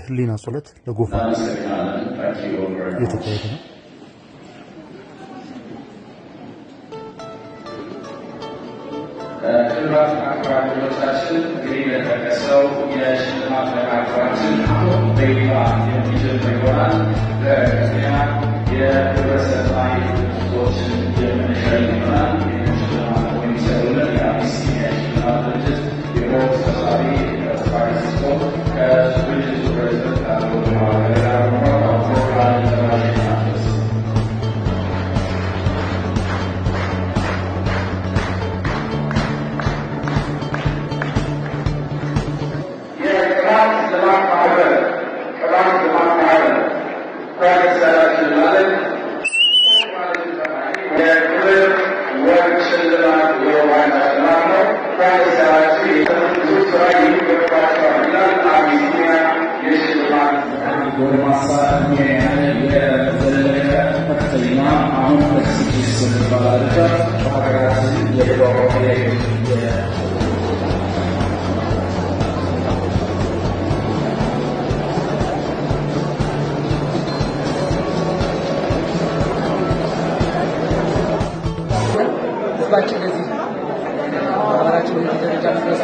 የህሊና ጸሎት ለጎፋ እየተካሄደ ነው። ክቡራት አክባሪዎቻችን እንግዲህ የተጠቀሰው የሽልማት መርሃግብራችን በይፋ የሚጀምር ይሆናል። በቅድሚያ የህብረተሰባዊ ድርጅቶችን የምንሸልም ይሆናል። ሽልማት የሚሰሩልን የአቢሲኒያ የሽልማት ድርጅት የቦርድ ሰብሳቢ ፍራንሲስኮ ከድርጅቱ ፕሬዝደንት አቶ ፕሮግራም ተባባሪ ናቸው። ህዝባችን ለዚህ ማህበራችን ደረጃ ድረስ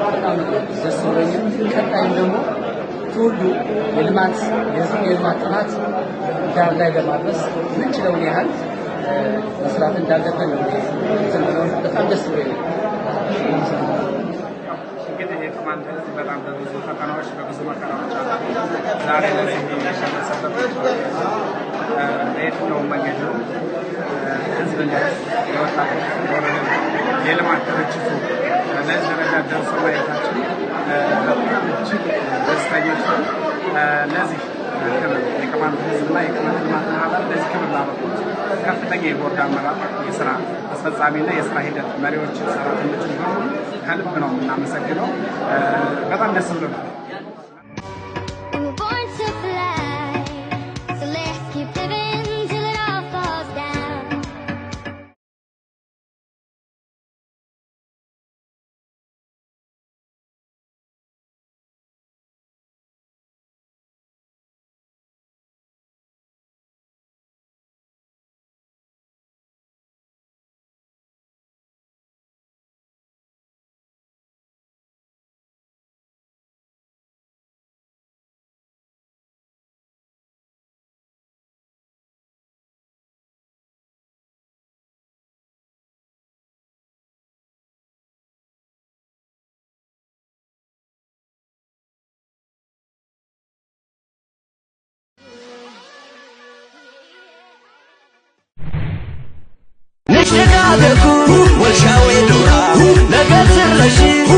በጣም ደስ ብሎኛል። ቀጣይም ደግሞ ሁሉ የልማት ጥናት ዳር ላይ ለማድረስ ምንችለውን ያህል መስራት እንዳለብን ነው። በጣም ደስ ብሎኛል። እንግዲህ የኮማንድ ህዝብ በጣም በብዙ ፈተናዎች በብዙ መከራዎች አሉ። ዛሬ ለዚህ የሚሸነሰበት በየትኛውም መንገድ ነው። ህዝብ ለህዝብ የወጣቶች የልማት ድርጅቱ ለዚህ ደረጃ ደርሶ ማየታችን በጣም እጅግ ደስተኞች ነው። ለዚህ ክብር የኮማንድ ህዝብና የኮማንድ ልማት ማህበር ለዚህ ክብር ላበቁት ከፍተኛ የቦርድ አመራር፣ የስራ አስፈጻሚና የስራ ሂደት መሪዎች፣ ሰራተኞችን በሙሉ ከልብ ነው የምናመሰግነው። በጣም ደስ ብሎናል። نشتغل والشاوي دورا نقصر رشيد